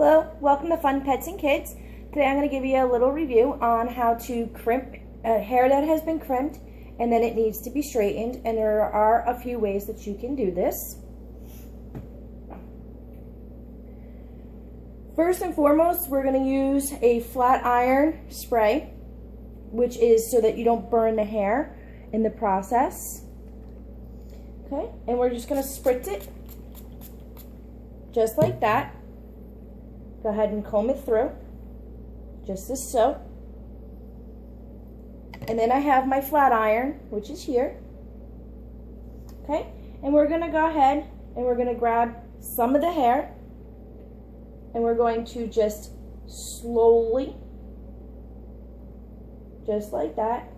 Hello, welcome to Fun Pets and Kids. Today I'm going to give you a little review on how to crimp hair that has been crimped and then it needs to be straightened, and there are a few ways that you can do this. First and foremost, we're going to use a flat iron spray, which is so that you don't burn the hair in the process. Okay, and we're just going to spritz it just like that. Go ahead and comb it through, just as so. And then I have my flat iron, which is here. Okay, and we're going to go ahead and we're going to grab some of the hair and we're going to just slowly, just like that,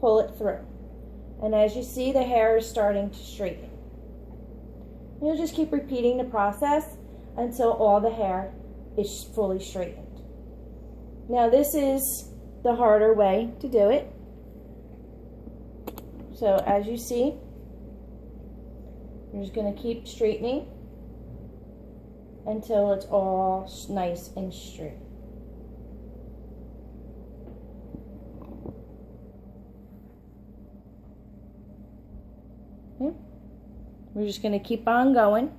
pull it through. And as you see, the hair is starting to straighten. You'll just keep repeating the process until all the hair is fully straightened. Now this is the harder way to do it. So as you see, you're just going to keep straightening until it's all nice and straight. Okay. We're just going to keep on going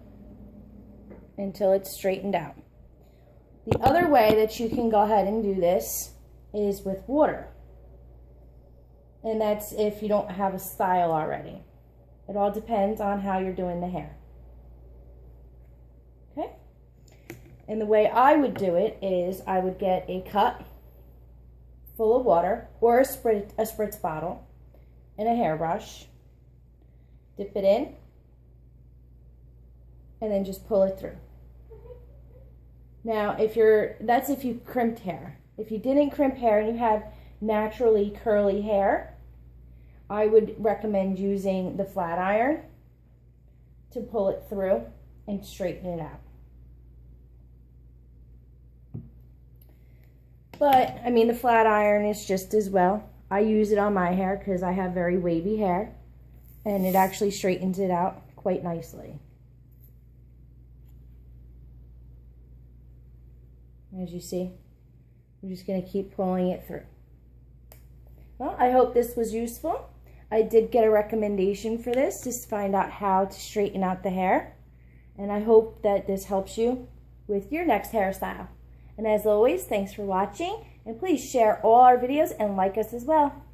until it's straightened out. The other way that you can go ahead and do this is with water. And that's if you don't have a style already. It all depends on how you're doing the hair. Okay? And the way I would do it is I would get a cup full of water or a spritz bottle and a hairbrush. Dip it in and then just pull it through. Now, that's if you crimped hair. If you didn't crimp hair and you have naturally curly hair, I would recommend using the flat iron to pull it through and straighten it out. But, I mean, the flat iron is just as well. I use it on my hair because I have very wavy hair, and it actually straightens it out quite nicely. As you see, I'm just going to keep pulling it through. Well, I hope this was useful. I did get a recommendation for this just to find out how to straighten out the hair. And I hope that this helps you with your next hairstyle. And as always, thanks for watching. And please share all our videos and like us as well.